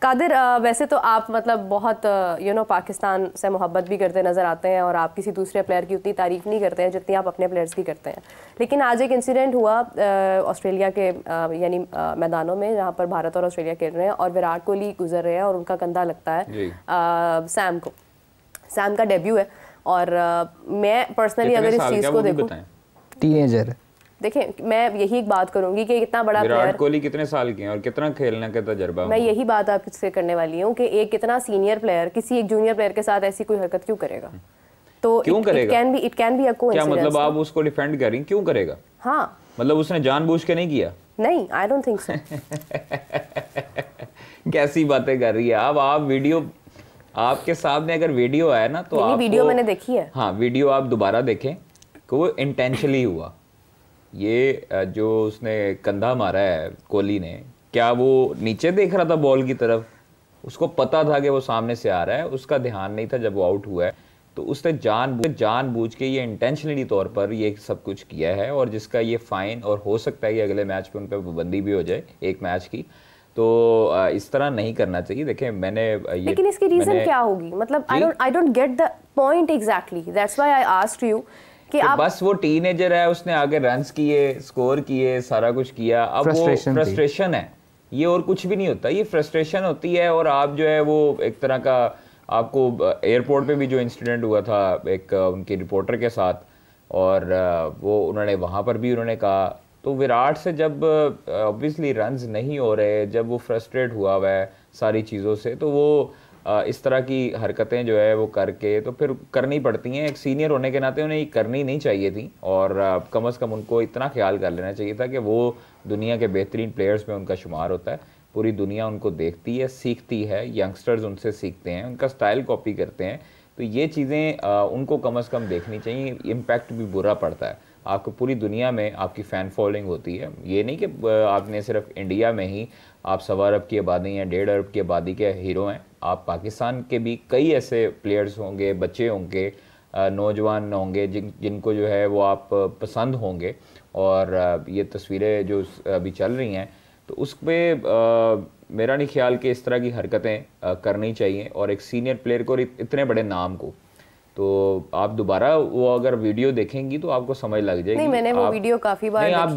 कादिर, वैसे तो आप मतलब बहुत पाकिस्तान से मोहब्बत भी करते नज़र आते हैं और आप किसी दूसरे प्लेयर की उतनी तारीफ़ नहीं करते हैं जितनी आप अपने प्लेयर्स की करते हैं। लेकिन आज एक इंसिडेंट हुआ ऑस्ट्रेलिया के यानी मैदानों में जहाँ पर भारत और ऑस्ट्रेलिया खेल रहे हैं और विराट कोहली गुजर रहे हैं और उनका कंधा लगता है सैम का डेब्यू है। और मैं पर्सनली अगर इस चीज़ को देखूँ, टीनेजर, देखें मैं यही एक बात करूंगी कि इतना बड़ा प्लेयर, विराट कोहली कितने साल के हैं और कितना खेलने का तजर्बा, मैं यही बात आपसे करने वाली हूँ कि एक कितना सीनियर प्लेयर किसी एक जूनियर प्लेयर के साथ ऐसी कोई हरकत क्यों करेगा? तो क्यों करेगा? It can be a coincidence. क्या मतलब आप उसको डिफेंड कर रही हैं, क्यों करेगा? हाँ, मतलब उसने जानबूझ के नहीं किया? नहीं, आई डोंट थिंक सो। कैसी बातें कर रही है आप वीडियो, आपके सामने अगर वीडियो आया ना तो आपको, वीडियो मैंने देखी है। हाँ, वीडियो आप दोबारा देखें कि वो इंटेंशनली हुआ। ये जो उसने कंधा मारा है कोहली ने, क्या वो नीचे देख रहा था बॉल की तरफ? उसको पता था कि वो सामने से आ रहा है, उसका ध्यान नहीं था जब वो आउट हुआ है। तो उसने जानबूझ के ये इंटेंशनली तौर पर ये सब कुछ किया है और जिसका ये फाइन, और हो सकता है कि अगले मैच पे उन पर पाबंदी भी हो जाए एक मैच की। तो इस तरह नहीं करना चाहिए। देखें मैंने ये, लेकिन इसकी रीजन क्या होगी? मतलब I don't get the point exactly, that's why I asked you कि आप, बस वो टीनेजर है, उसने आगे रन्स किए, स्कोर किए, सारा कुछ किया, अब वो फ्रस्ट्रेशन है, ये और कुछ भी नहीं होता, ये फ्रस्ट्रेशन होती है। और आप जो है वो एक तरह का, आपको एयरपोर्ट पे भी जो इंसिडेंट हुआ था एक उनके रिपोर्टर के साथ, और वो उन्होंने वहाँ पर भी उन्होंने कहा, तो विराट से जब ऑब्वियसली रन्स नहीं हो रहे, जब वो फ्रस्ट्रेट हुआ है सारी चीज़ों से, तो वो इस तरह की हरकतें जो है वो करके तो फिर करनी पड़ती हैं। एक सीनियर होने के नाते उन्हें करनी नहीं चाहिए थी, और कम से कम उनको इतना ख्याल कर लेना चाहिए था कि वो दुनिया के बेहतरीन प्लेयर्स में उनका शुमार होता है। पूरी दुनिया उनको देखती है, सीखती है, यंगस्टर्स उनसे सीखते हैं, उनका स्टाइल कॉपी करते हैं। तो ये चीज़ें उनको कम से कम देखनी चाहिए। इम्पैक्ट भी बुरा पड़ता है, आपको पूरी दुनिया में आपकी फ़ैन फॉलोइंग होती है। ये नहीं कि आपने सिर्फ इंडिया में ही, आप 1.25 अरब की आबादी या 1.5 अरब की आबादी के हीरो हैं, आप पाकिस्तान के भी कई ऐसे प्लेयर्स होंगे, बच्चे होंगे, नौजवान होंगे जिनको जो है वो आप पसंद होंगे। और ये तस्वीरें जो अभी चल रही हैं, तो उस पर मेरा नहीं ख्याल कि इस तरह की हरकतें करनी चाहिए। और एक सीनियर प्लेयर को, इतने बड़े नाम को, तो आप दोबारा वो अगर वीडियो देखेंगी तो आपको समझ लग जाएगी। नहीं, मैंने वो वीडियो काफी बार देखी है। आप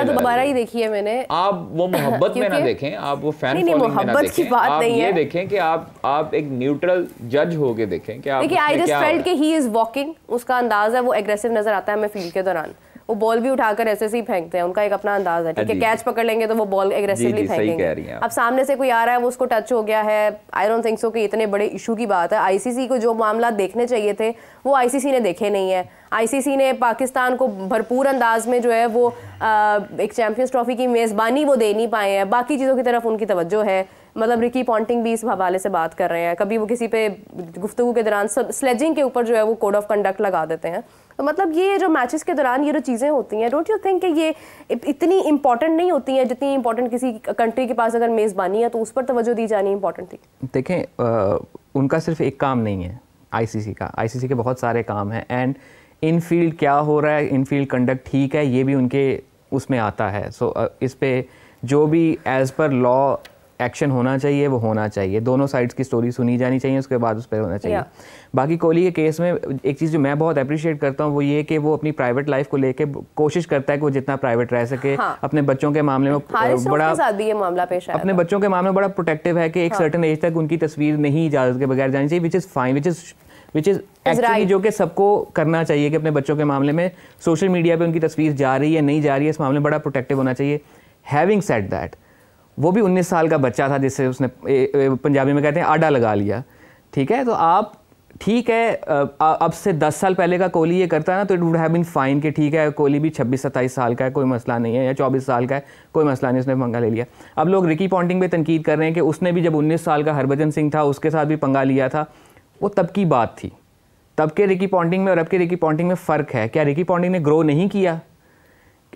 दोबारा ही देखी है मैंने। आप वो मोहब्बत में ना देखें, आप वो फैन फॉलोइंग में ना देखें, आप ये देखें कि आप एक न्यूट्रल जज होके देखें कि आप, देखिए आई जस्ट फेल्ट कि ही इज वॉकिंग, उसका अंदाज है वो एग्रेसिव नजर आता है हमें फील्ड के दौरान। वो बॉल भी उठाकर ऐसे ही फेंकते हैं, उनका एक अपना अंदाज है, ठीक है, कैच पकड़ लेंगे तो वो बॉल एग्रेसिवली फेंकेंगे। अब सामने से कोई आ रहा है, वो उसको टच हो गया है, आई डोंट थिंक सो कि इतने बड़े इशू की बात है। आईसीसी को जो मामला देखने चाहिए थे वो आईसीसी ने देखे नहीं है। आईसीसी ने पाकिस्तान को भरपूर अंदाज में जो है वो एक चैंपियंस ट्रॉफी की मेज़बानी वो दे नहीं पाए हैं, बाकी चीज़ों की तरफ उनकी तवज्जो है। मतलब रिकी पॉन्टिंग भी इस हवाले से बात कर रहे हैं, कभी वो किसी पे गुफ्तगू के दौरान स्लेजिंग के ऊपर जो है वो कोड ऑफ कंडक्ट लगा देते हैं। तो मतलब ये जो मैचेस के दौरान ये जो चीज़ें होती हैं, डोंट यू थिंक कि ये इतनी इंपॉर्टेंट नहीं होती हैं जितनी इंपॉर्टेंट किसी कंट्री के पास अगर मेज़बानी है तो उस पर तवज्जो दी जानी इंपॉर्टेंट थी? देखें, उनका सिर्फ एक काम नहीं है आईसीसी का, आईसीसी के बहुत सारे काम हैं। एंड इन फील्ड क्या हो रहा है, इन फील्ड कंडक्ट ठीक है, ये भी उनके उसमें आता है। सो इस पे जो भी एज़ पर लॉ एक्शन होना चाहिए वो होना चाहिए, दोनों साइड्स की स्टोरी सुनी जानी चाहिए, उसके बाद उस पर होना चाहिए। बाकी कोहली के केस में एक चीज़ जो मैं बहुत अप्रिशिएट करता हूँ वो ये कि वो अपनी प्राइवेट लाइफ को लेके कोशिश करता है कि वो जितना प्राइवेट रह सके। अपने बच्चों के मामले में बड़ा, ये मामला पेश आया, अपने बच्चों के मामले में बड़ा प्रोटेक्टिव है कि एक सर्टेन एज तक उनकी तस्वीर नहीं इजाज़त के बगैर जानी चाहिए, which is fine, which is actually जो कि सबको करना चाहिए कि अपने बच्चों के मामले में सोशल मीडिया पे उनकी तस्वीर जा रही है नहीं जा रही है, इस मामले में बड़ा प्रोटेक्टिव होना चाहिए। हैविंग सेड दैट, वो भी 19 साल का बच्चा था जिससे उसने पंजाबी में कहते हैं आडा लगा लिया, ठीक है। तो आप ठीक है, अब से 10 साल पहले का कोहली ये करता है ना तो it would have been fine कि ठीक है कोहली भी 26-27 साल का है, कोई मसला नहीं है, या 24 साल का है, कोई मसला नहीं, उसने पंगा ले लिया। अब लोग रिकी पॉन्टिंग पे तनकीद कर रहे हैं कि उसने भी जब 19 साल का हरभजन सिंह था उसके साथ भी पंगा लिया था, वो तब की बात थी। तब के रिकी पॉन्टिंग में और अब के रिकी पॉन्टिंग में फ़र्क है। क्या रिकी पॉन्टिंग ने ग्रो नहीं किया?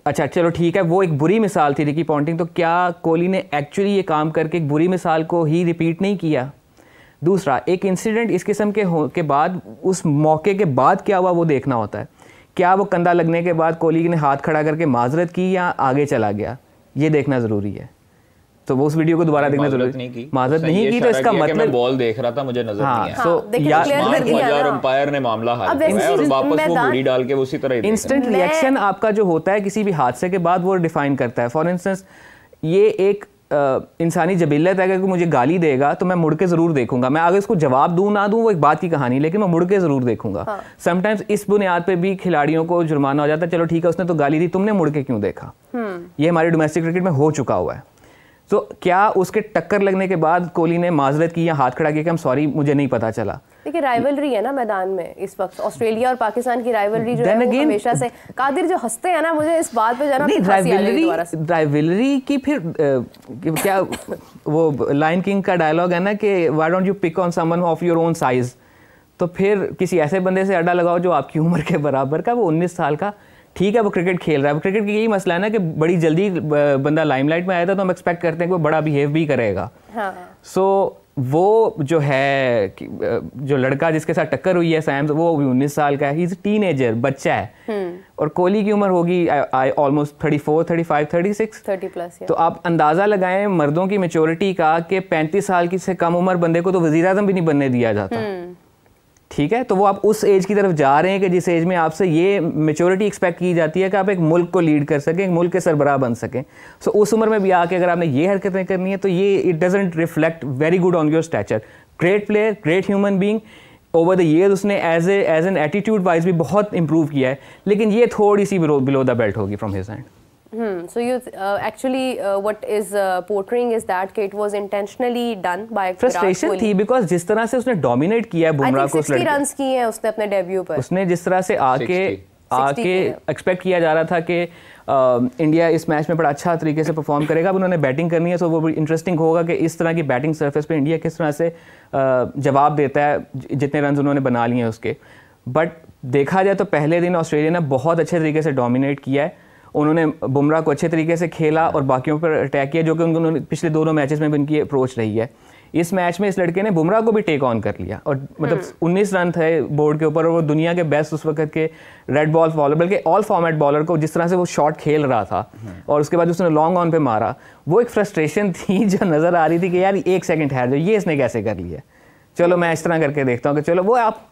अच्छा चलो ठीक है, वो एक बुरी मिसाल थी रिकी पॉन्टिंग, तो क्या कोहली ने एक्चुअली ये काम करके एक बुरी मिसाल को ही रिपीट नहीं किया? दूसरा, एक इंसिडेंट इस किस्म के बाद, उस मौके के बाद क्या हुआ वो देखना होता है। क्या वो कंधा लगने के बाद कोहली ने हाथ खड़ा करके माजरत की या आगे चला गया, ये देखना ज़रूरी है। तो वो उस वीडियो को दोबारा देखना जरूरी, माजरत नहीं की तो इसका मतलब बॉल देख रहा था मुझे नजर नहीं आया, तो अंपायर ने मामला हल किया और वापस वो घड़ी डाल के उसी तरह इंस्टेंट रिएक्शन आपका जो होता है किसी भी हादसे के बाद वो डिफाइन करता है। फॉर इंस्टेंस ये एक इंसानी जबिलत है कि मुझे गाली देगा तो मैं मुड़ के जरूर देखूंगा, मैं अगर इसको जवाब दूं ना दूं वो एक बात की कहानी, लेकिन मैं मुड़ के जरूर देखूंगा। समटाइम्स इस बुनियाद पे भी खिलाड़ियों को जुर्माना हो जाता है, चलो ठीक है उसने तो गाली दी, तुमने मुड़ के क्यों देखा। ये हमारे डोमेस्टिक क्रिकेट में हो चुका हुआ है। तो क्या उसके टक्कर लगने के बाद कोहली ने माजरत की या हाथ खड़ा किया कि हम सॉरी मुझे नहीं पता चला। देखिए राइवलरी है ना मैदान में इस वक्त, ऑस्ट्रेलिया और पाकिस्तान की राइवलरी जो है वो हमेशा से, कादिर जो हंसते हैं ना मुझे इस बात पे जाना राइवलरी की फिर क्या वो लायन किंग का डायलॉग है ना कि why don't you pick on someone of your own size, तो फिर किसी ऐसे बंदे से अड्डा लगाओ जो आपकी उम्र के बराबर का, वो 19 साल का, ठीक है वो क्रिकेट खेल रहा है। क्रिकेट की यही मसला है ना कि बड़ी जल्दी बंदा लाइमलाइट में आया था तो हम एक्सपेक्ट करते हैं कि वो बड़ा बिहेव भी करेगा। सो वो जो है जो लड़का जिसके साथ टक्कर हुई है सैम, वो भी 19 साल का है, ही इज टीनेजर, बच्चा है। और कोहली की उम्र होगी ऑलमोस्ट 34, 35, 36, 30 प्लस। तो आप अंदाजा लगाएं मर्दों की मेच्योरिटी का कि 35 साल की से कम उम्र बंदे को तो वजीर आजम भी नहीं बनने दिया जाता। ठीक है, तो वो आप उस एज की तरफ जा रहे हैं कि जिस एज में आपसे ये मेच्योरिटी एक्सपेक्ट की जाती है कि आप एक मुल्क को लीड कर सकें, एक मुल्क के सरबराह बन सकें। सो उस उम्र में भी आके अगर आपने ये हरकतें करनी है तो ये it doesn't reflect very good on your stature. Great player, great human being, over the year उसने एज एन एटीट्यूड वाइज भी बहुत इंप्रूव किया है, लेकिन ये थोड़ी सी बिलो द बेल्ट होगी from his hand. So you actually what is portraying is that it was intentionally done by frustration थी because जिस तरह से उसने dominate किया है बुमराह को, 60 रन्स किए हैं उसने अपने डेब्यू पर, उसने जिस तरह से आके एक्सपेक्ट किया जा रहा था कि इंडिया इस मैच में बड़ा अच्छा तरीके से परफॉर्म करेगा। अब उन्होंने बैटिंग करनी है तो वो इंटरेस्टिंग होगा कि इस तरह की बैटिंग सरफेस पे इंडिया किस तरह से जवाब देता है जितने रन उन्होंने बना लिए हैं उसके। बट देखा जाए तो पहले दिन ऑस्ट्रेलिया ने बहुत अच्छे तरीके से डोमिनेट किया है, उन्होंने बुमराह को अच्छे तरीके से खेला और बाकियों पर अटैक किया, जो कि उन्होंने पिछले दोनों मैचेस में भी उनकी अप्रोच रही है। इस मैच में इस लड़के ने बुमराह को भी टेक ऑन कर लिया और मतलब 19 रन थे बोर्ड के ऊपर और वो दुनिया के बेस्ट उस वक्त के रेड बॉल बॉलर, बल्कि ऑल फॉर्मेट बॉलर को जिस तरह से वो शॉट खेल रहा था और उसके बाद उसने लॉन्ग ऑन पे मारा, वो एक फ्रस्ट्रेशन थी जो नज़र आ रही थी कि यार एक सेकंड ठहर जाओ, ये इसने कैसे कर लिया, चलो मैं इस तरह करके देखता हूँ कि चलो। वो आप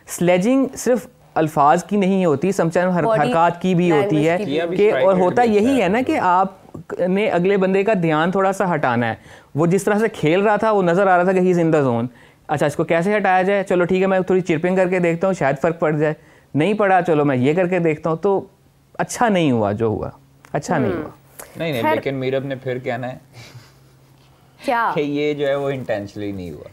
स्लेजिंग सिर्फ अल्फाज की नहीं होती, समटाइम हरकत की भी होती है कि, और होता यही है ना कि आप ने अगले बंदे का ध्यान थोड़ा सा हटाना है। वो जिस तरह से खेल रहा था वो नज़र आ रहा था कि he is in the zone, अच्छा इसको कैसे हटाया जाए, चलो ठीक है मैं थोड़ी चिरपिंग करके देखता हूँ शायद फ़र्क पड़ जाए, नहीं पड़ा चलो मैं ये करके देखता हूँ। तो अच्छा नहीं हुआ जो हुआ, अच्छा नहीं हुआ। नहीं लेकिन मीरब ने फिर कहना है क्या कि ये जो है वो इंटेंशनली नहीं हुआ।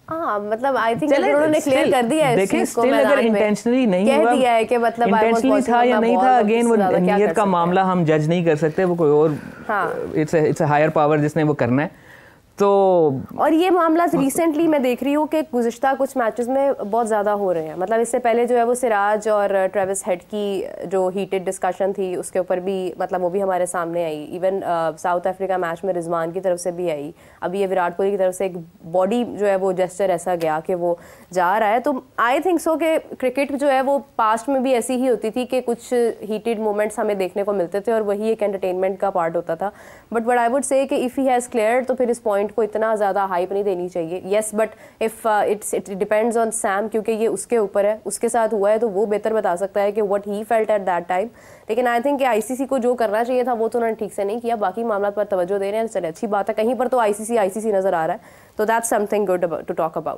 हाँ मतलब आई थिंक उन्होंने क्लियर कर दिया है इस चीज को, अगर इंटेंशनली नहीं हुआ, कह दिया है कि मतलब इंटेंशनली था या नहीं था, अगेन वो नियत का मामला हम जज नहीं कर सकते, वो कोई और इट्स अ हायर पावर जिसने वो करना है। तो और ये मामला रिसेंटली मैं देख रही हूँ कि गुज़िश्ता कुछ मैचेस में बहुत ज़्यादा हो रहे हैं। मतलब इससे पहले जो है वो सिराज और ट्रेविस हेड की जो हीटेड डिस्कशन थी उसके ऊपर भी मतलब वो भी हमारे सामने आई। इवन साउथ अफ्रीका मैच में रिजवान की तरफ से भी आई। अभी ये विराट कोहली की तरफ से एक बॉडी जो है वो जेस्चर ऐसा गया कि वो जा रहा है। तो आई थिंक सो कि क्रिकेट जो है वो पास्ट में भी ऐसी ही होती थी कि कुछ हीटेड मोमेंट्स हमें देखने को मिलते थे और वही एक एंटरटेनमेंट का पार्ट होता था। बट आई वुड से कि इफ़ ही हैज़ क्लियर्ड तो फिर इस पॉइंट को इतना ज़्यादा हाइप नहीं देनी चाहिए। Yes but if it depends on Sam, क्योंकि ये उसके ऊपर है, उसके साथ हुआ है तो वो बेहतर बता सकता है कि what he felt at that time. लेकिन आई थिंक कि आईसीसी को जो करना चाहिए था वो तो उन्होंने ठीक से नहीं किया। बाकी मामला पर तवज्जो दे रहे हैं, चले अच्छी बात है। कहीं पर तो आईसीसी नज़र आ रहा है, तो that's something good to talk about.